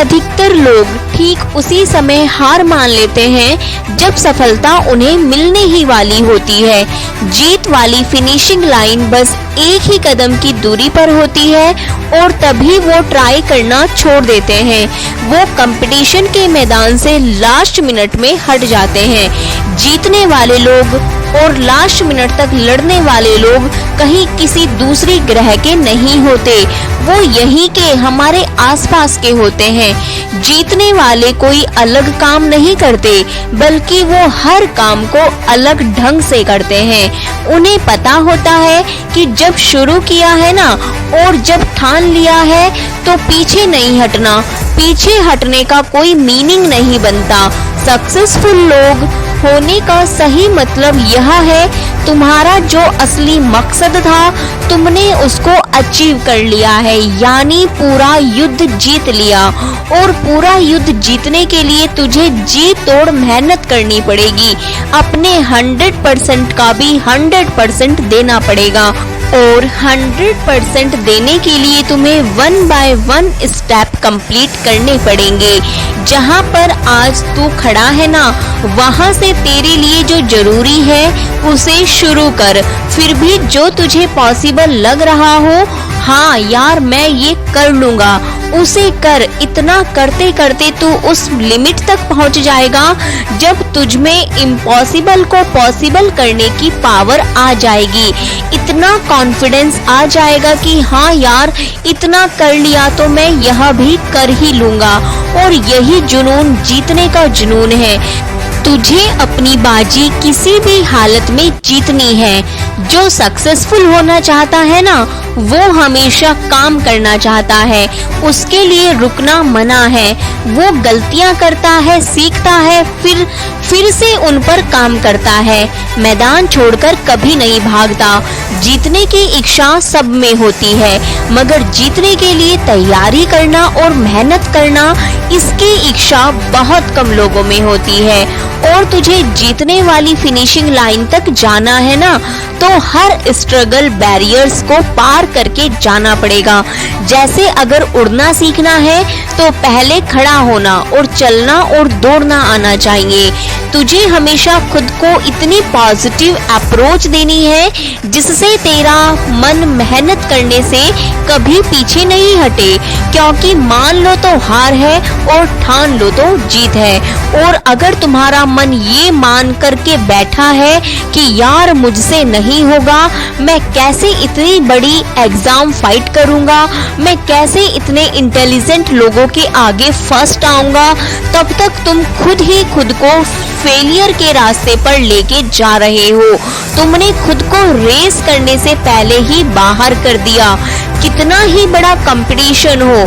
अधिकतर लोग ठीक उसी समय हार मान लेते हैं जब सफलता उन्हें मिलने ही वाली होती है। जीत वाली फिनिशिंग लाइन बस एक ही कदम की दूरी पर होती है और तभी वो ट्राई करना छोड़ देते हैं। वो कंपटीशन के मैदान से लास्ट मिनट में हट जाते हैं। जीतने वाले लोग और लास्ट मिनट तक लड़ने वाले लोग कहीं किसी दूसरी ग्रह के नहीं होते, वो यहीं के हमारे आसपास के होते हैं। जीतने वाले कोई अलग काम नहीं करते, बल्कि वो हर काम को अलग ढंग से करते हैं। उन्हें पता होता है कि जब शुरू किया है ना और जब ठान लिया है तो पीछे नहीं हटना। पीछे हटने का कोई मीनिंग नहीं बनता। सक्सेसफुल लोग होने का सही मतलब यह है, तुम्हारा जो असली मकसद था तुमने उसको अचीव कर लिया है, यानी पूरा युद्ध जीत लिया। और पूरा युद्ध जीतने के लिए तुझे जी तोड़ मेहनत करनी पड़ेगी। अपने 100% का भी 100% देना पड़ेगा और 100% देने के लिए तुम्हें 1 बाय 1 स्टेप कंप्लीट करने पड़ेंगे। जहाँ पर आज तू खड़ा है ना, वहाँ से तेरे लिए जो जरूरी है उसे शुरू कर। फिर भी जो तुझे पॉसिबल लग रहा हो, हाँ यार मैं ये कर लूँगा, उसे कर। इतना करते करते तू उस लिमिट तक पहुँच जाएगा जब तुझ में इम्पॉसिबल को पॉसिबल करने की पावर आ जाएगी। इतना कॉन्फिडेंस आ जाएगा कि हाँ यार इतना कर लिया तो मैं यह भी कर ही लूँगा। और यही जुनून जीतने का जुनून है। तुझे अपनी बाजी किसी भी हालत में जीतनी है। जो सक्सेसफुल होना चाहता है ना, वो हमेशा काम करना चाहता है, उसके लिए रुकना मना है। वो गलतियां करता है, सीखता है, फिर से उन पर काम करता है। मैदान छोड़कर कभी नहीं भागता। जीतने की इच्छा सब में होती है, मगर जीतने के लिए तैयारी करना और मेहनत करना, इसकी इच्छा बहुत कम लोगों में होती है। और तुझे जीतने वाली फिनिशिंग लाइन तक जाना है ना, तो हर स्ट्रगल बैरियर्स को पार करके जाना पड़ेगा। जैसे अगर उड़ना सीखना है तो पहले खड़ा होना और चलना और दौड़ना आना चाहिए। तुझे हमेशा खुद को इतनी पॉजिटिव अप्रोच देनी है जिससे तेरा मन मेहनत करने से कभी पीछे नहीं हटे। क्योंकि मान लो तो हार है और ठान लो तो जीत है। और अगर तुम्हारा मन ये मान करके बैठा है कि यार मुझसे नहीं होगा, मैं कैसे इतनी बड़ी एग्जाम फाइट करूंगा, मैं कैसे इतने इंटेलिजेंट लोगों के आगे फर्स्ट आऊंगा, तब तक तुम खुद ही खुद को फेलियर के रास्ते पर लेके जा रहे हो। तुमने खुद को रेस करने से पहले ही बाहर कर दिया। कितना ही बड़ा कंपटीशन हो,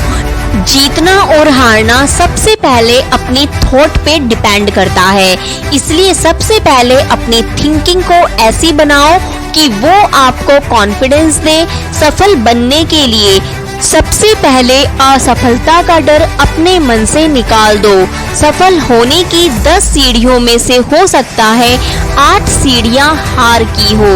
जीतना और हारना सबसे पहले अपनी थॉट पे डिपेंड करता है। इसलिए सबसे पहले अपनी थिंकिंग को ऐसी बनाओ कि वो आपको कॉन्फिडेंस दे सफल बनने के लिए। सबसे पहले असफलता का डर अपने मन से निकाल दो। सफल होने की 10 सीढ़ियों में से हो सकता है 8 सीढ़ियां हार की हो,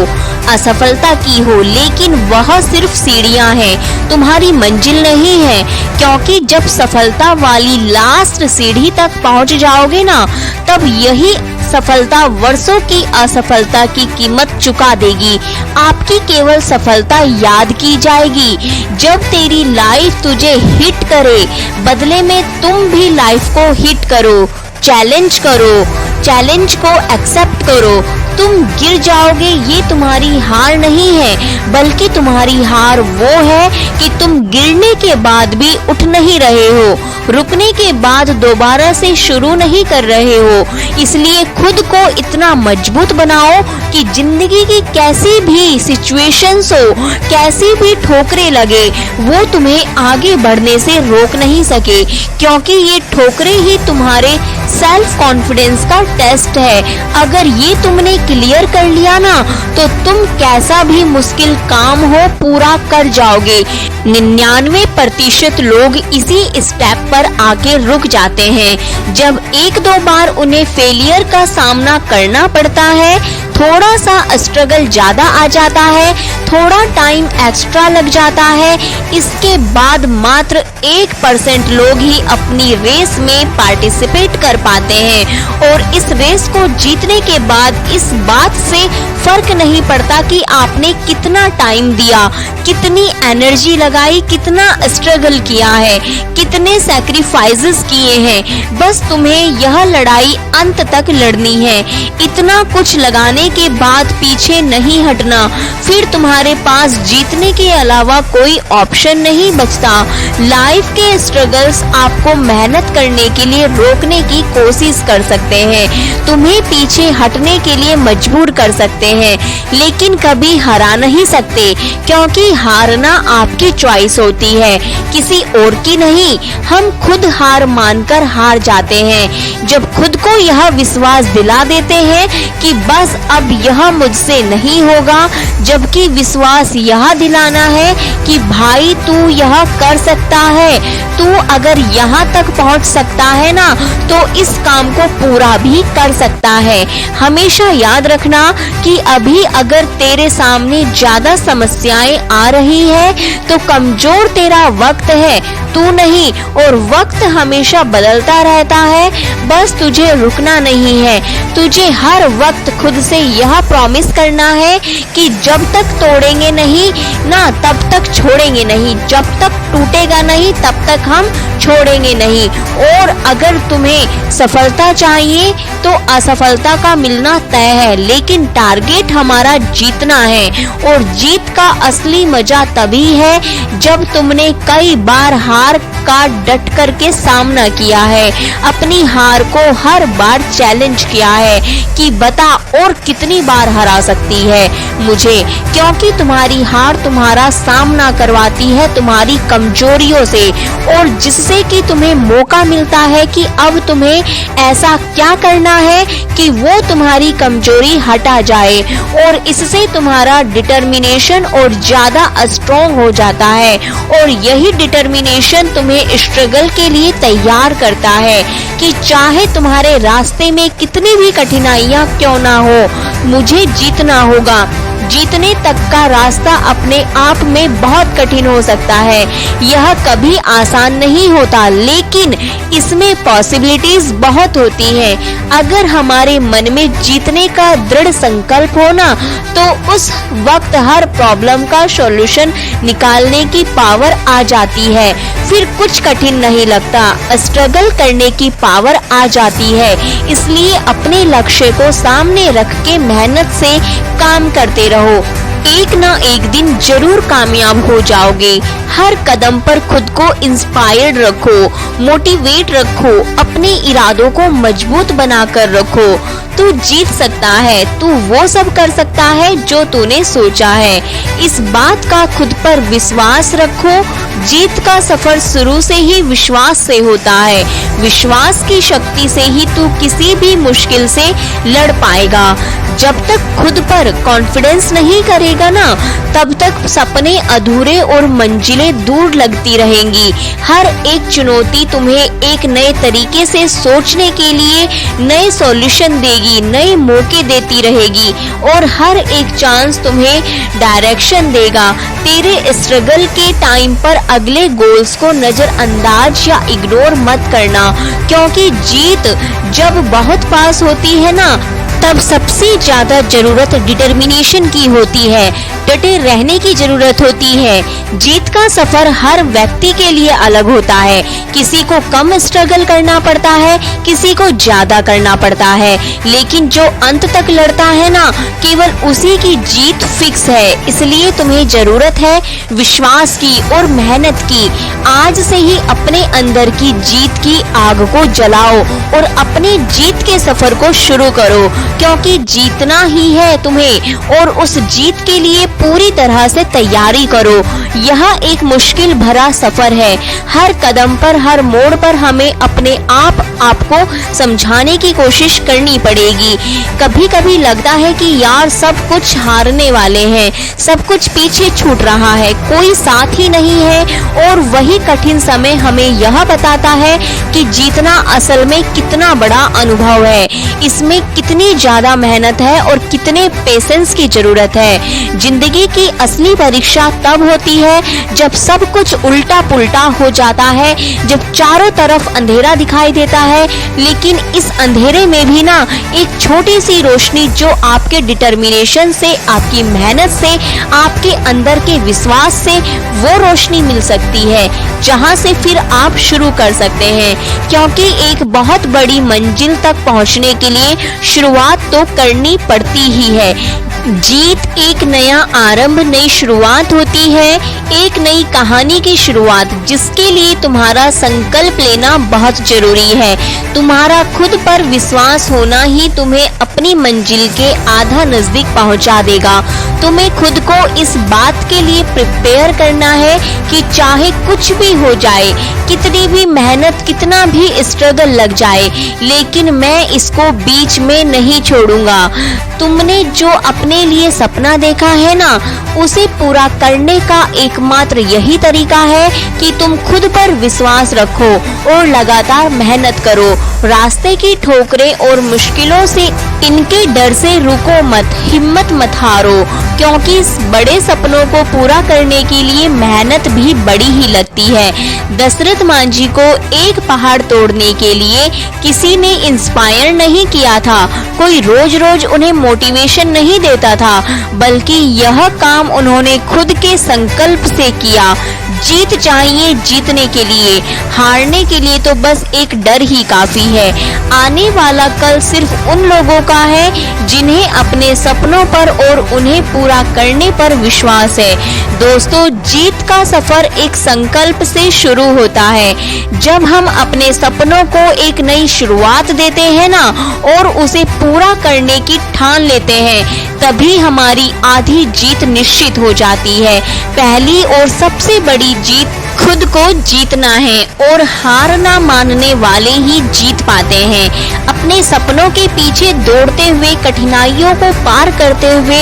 असफलता की हो, लेकिन वह सिर्फ सीढ़ियां हैं, तुम्हारी मंजिल नहीं है। क्योंकि जब सफलता वाली लास्ट सीढ़ी तक पहुंच जाओगे ना, तब यही सफलता वर्षों की असफलता की कीमत चुका देगी। आपकी केवल सफलता याद की जाएगी जब तेरी लाइफ तुझे हिट करे। बदले में तुम भी लाइफ को हिट करो, चैलेंज करो, चैलेंज को एक्सेप्ट करो। तुम गिर जाओगे ये तुम्हारी हार नहीं है, बल्कि तुम्हारी हार वो है कि तुम गिरने के बाद भी उठ नहीं रहे हो, रुकने के बाद दोबारा से शुरू नहीं कर रहे हो। इसलिए खुद को इतना मजबूत बनाओ कि जिंदगी की कैसी भी सिचुएशंस हो, कैसी भी ठोकरें लगे, वो तुम्हें आगे बढ़ने से रोक नहीं सके। क्योंकि ये ठोकरें ही तुम्हारे सेल्फ कॉन्फिडेंस का टेस्ट है। अगर ये तुमने क्लियर कर लिया ना, तो तुम कैसा भी मुश्किल काम हो पूरा कर जाओगे। 99% लोग इसी स्टेप पर आके रुक जाते हैं। जब 1-2 बार उन्हें फेलियर का सामना करना पड़ता है थोड़ा सा स्ट्रगल ज्यादा आ जाता है, थोड़ा टाइम एक्स्ट्रा लग जाता है। इसके बाद मात्र 1% लोग ही अपनी रेस में पार्टिसिपेट कर पाते हैं और इस रेस को जीतने के बाद इस बात से फर्क नहीं पड़ता कि आपने कितना टाइम दिया, कितनी एनर्जी लगाई, कितना स्ट्रगल किया है, कितने सैक्रिफाइसेस किए हैं। बस तुम्हें यह लड़ाई अंत तक लड़नी है। इतना कुछ लगाने के बाद पीछे नहीं हटना, फिर तुम्हारे पास जीतने के अलावा कोई ऑप्शन नहीं बचता। लाइफ के स्ट्रगल्स आपको मेहनत करने के लिए रोकने की कोशिश कर सकते हैं, तुम्हें पीछे हटने के लिए मजबूर कर सकते हैं, लेकिन कभी हरा नहीं सकते, क्योंकि हारना आपकी चॉइस होती है, किसी और की नहीं। हम खुद हार मानकर हार जाते हैं जब खुद को यह विश्वास दिला देते हैं कि बस अब यह मुझसे नहीं होगा, जबकि विश्वास यह दिलाना है कि भाई तू यह कर सकता है, तू अगर यहाँ तक पहुँच सकता है ना तो इस काम को पूरा भी कर सकता है। हमेशा याद रखना कि अभी अगर तेरे सामने ज्यादा समस्याएं आ रही है तो कमजोर तेरा वक्त है, तू नहीं। और वक्त हमेशा बदलता रहता है, बस तुझे रुकना नहीं है। तुझे हर वक्त खुद से यह प्रॉमिस करना है कि जब तक तोड़ेंगे नहीं ना तब तक छोड़ेंगे नहीं, जब तक टूटेगा नहीं तब तक हम छोड़ेंगे नहीं। और अगर तुम्हें सफलता चाहिए तो असफलता का मिलना तय है, लेकिन टारगेट हमारा जीतना है। और जीत का असली मजा तभी है जब तुमने कई बार हार का डट करके सामना किया है, अपनी हार को हर बार चैलेंज किया है कि बता और कितनी बार हरा सकती है मुझे, क्योंकि तुम्हारी हार तुम्हारा सामना करवाती है तुम्हारी कमजोरियों से, और जिससे कि तुम्हें मौका मिलता है कि अब तुम्हें ऐसा क्या करना है कि वो तुम्हारी कमजोरी हटा जाए, और इससे तुम्हारा डिटर्मिनेशन और ज्यादा स्ट्रॉन्ग हो जाता है। और यही डिटर्मिनेशन तुम्हें स्ट्रगल के लिए तैयार करता है कि चाहे तुम्हारे रास्ते में कितनी भी कठिनाइयां क्यों ना हो, मुझे जीतना होगा। जीतने तक का रास्ता अपने आप में बहुत कठिन हो सकता है, यह कभी आसान नहीं होता, लेकिन इसमें पॉसिबिलिटीज बहुत होती हैं। अगर हमारे मन में जीतने का दृढ़ संकल्प हो ना तो उस वक्त हर प्रॉब्लम का सॉल्यूशन निकालने की पावर आ जाती है, फिर कुछ कठिन नहीं लगता, स्ट्रगल करने की पावर आ जाती है। इसलिए अपने लक्ष्य को सामने रख के मेहनत से काम करते रहो, एक ना एक दिन जरूर कामयाब हो जाओगे। हर कदम पर खुद को इंस्पायर्ड रखो, मोटिवेट रखो, अपने इरादों को मजबूत बनाकर रखो। तू जीत सकता है, तू वो सब कर सकता है जो तूने सोचा है। इस बात का खुद पर विश्वास रखो। जीत का सफर शुरू से ही विश्वास से होता है। विश्वास की शक्ति से ही तू किसी भी मुश्किल से लड़ पाएगा। जब तक खुद पर कॉन्फिडेंस नहीं करेगा ना तब तक सपने अधूरे और मंजिलें दूर लगती रहेंगी। हर एक चुनौती तुम्हें एक नए तरीके से सोचने के लिए नए सॉल्यूशन देगी, नए मौके देती रहेगी, और हर एक चांस तुम्हें डायरेक्शन देगा। तेरे स्ट्रगल के टाइम पर अगले गोल्स को नजरअंदाज या इग्नोर मत करना, क्योंकि जीत जब बहुत पास होती है ना तब सबसे ज्यादा जरूरत डिटर्मिनेशन की होती है, डटे रहने की जरूरत होती है। जीत का सफर हर व्यक्ति के लिए अलग होता है, किसी को कम स्ट्रगल करना पड़ता है, किसी को ज्यादा करना पड़ता है, लेकिन जो अंत तक लड़ता है ना केवल उसी की जीत फिक्स है। इसलिए तुम्हें जरूरत है विश्वास की और मेहनत की। आज से ही अपने अंदर की जीत की आग को जलाओ और अपने जीत के सफर को शुरू करो, क्योंकि जीतना ही है तुम्हें, और उस जीत के लिए पूरी तरह से तैयारी करो। यह एक मुश्किल भरा सफर है। हर कदम पर, हर मोड़ पर हमें अपने आपको समझाने की कोशिश करनी पड़ेगी। कभी कभी लगता है कि यार सब कुछ हारने वाले हैं, सब कुछ पीछे छूट रहा है, कोई साथ ही नहीं है, और वही कठिन समय हमें यह बताता है कि जीतना असल में कितना बड़ा अनुभव है, इसमें कितनी ज्यादा मेहनत है और कितने पेशेंस की जरूरत है। जिंदगी की असली परीक्षा तब होती है जब सब कुछ उल्टा पुल्टा हो जाता है, जब चारों तरफ अंधेरा दिखाई देता है, लेकिन इस अंधेरे में भी ना एक छोटी सी रोशनी जो आपके डिटर्मिनेशन से, आपकी मेहनत से, आपके अंदर के विश्वास से वो रोशनी मिल सकती है, जहां से फिर आप शुरू कर सकते हैं। क्योंकि एक बहुत बड़ी मंजिल तक पहुंचने के लिए शुरुआत तो करनी पड़ती ही है। जीत एक नया आरंभ, नई शुरुआत होती है, एक नई कहानी की शुरुआत, जिसके लिए तुम्हारा संकल्प लेना बहुत जरूरी है। तुम्हारा खुद पर विश्वास होना ही तुम्हें अपनी मंजिल के आधा नजदीक पहुंचा देगा। तुम्हें खुद को इस बात के लिए प्रिपेयर करना है कि चाहे कुछ भी हो जाए, कितनी भी मेहनत, कितना भी स्ट्रगल लग जाए, लेकिन मैं इसको बीच में नहीं छोड़ूंगा। तुमने जो अपने लिए सपना देखा है ना, उसे पूरा करने का एकमात्र यही तरीका है कि तुम खुद पर विश्वास रखो और लगातार मेहनत करो। रास्ते की ठोकरें और मुश्किलों से, इनके डर से रुको मत, हिम्मत मत हारो, क्योंकि इस बड़े सपनों को पूरा करने के लिए मेहनत भी बड़ी ही लगती है। दशरथ मांझी को एक पहाड़ तोड़ने के लिए किसी ने इंस्पायर नहीं किया था, कोई रोज रोज उन्हें मोटिवेशन नहीं देता था, बल्कि यह काम उन्होंने खुद के संकल्प से किया। जीत चाहिए जीतने के लिए, हारने के लिए तो बस एक डर ही काफी है। आने वाला कल सिर्फ उन लोगों का है जिन्हें अपने सपनों पर और उन्हें पूरा करने पर विश्वास है। दोस्तों, जीत का सफर एक संकल्प से शुरू होता है। जब हम अपने सपनों को एक नई शुरुआत देते हैं ना, और उसे पूरा करने की ठान लेते हैं, तभी हमारी आधी जीत निश्चित हो जाती है। पहली और सबसे बड़ी जीत खुद को जीतना है, और हार ना मानने वाले ही जीत पाते हैं। अपने सपनों के पीछे दौड़ते हुए, कठिनाइयों को पार करते हुए,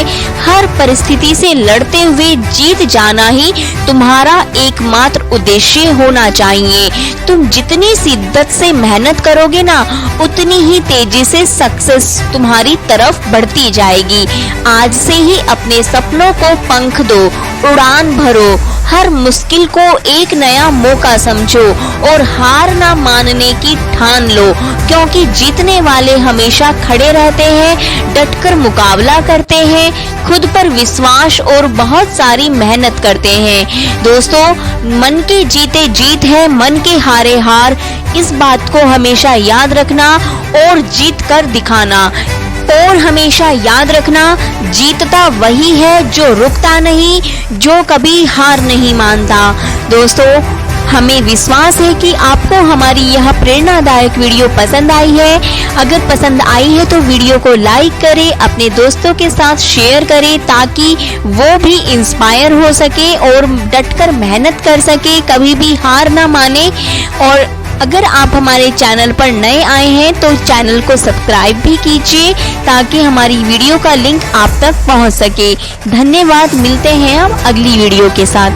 हर परिस्थिति से लड़ते हुए जीत जाना ही तुम्हारा एकमात्र उद्देश्य होना चाहिए। तुम जितनी शिद्दत से मेहनत करोगे ना, उतनी ही तेजी से सक्सेस तुम्हारी तरफ बढ़ती जाएगी। आज से ही अपने सपनों को पंख दो, उड़ान भरो, हर मुश्किल को एक नया मौका समझो और हार ना मानने की ठान लो, क्योंकि जीतने वाले हमेशा खड़े रहते हैं, डटकर मुकाबला करते हैं, खुद पर विश्वास और बहुत सारी मेहनत करते हैं। दोस्तों, मन के जीते जीत है, मन के हारे हार। इस बात को हमेशा याद रखना और जीत कर दिखाना। और हमेशा याद रखना, जीतता वही है जो रुकता नहीं, जो कभी हार नहीं मानता। दोस्तों, हमें विश्वास है कि आपको हमारी यह प्रेरणादायक वीडियो पसंद आई है। अगर पसंद आई है तो वीडियो को लाइक करें, अपने दोस्तों के साथ शेयर करें, ताकि वो भी इंस्पायर हो सके और डटकर मेहनत कर सके, कभी भी हार ना माने। और अगर आप हमारे चैनल पर नए आए हैं तो चैनल को सब्सक्राइब भी कीजिए, ताकि हमारी वीडियो का लिंक आप तक पहुंच सके। धन्यवाद, मिलते हैं हम अगली वीडियो के साथ।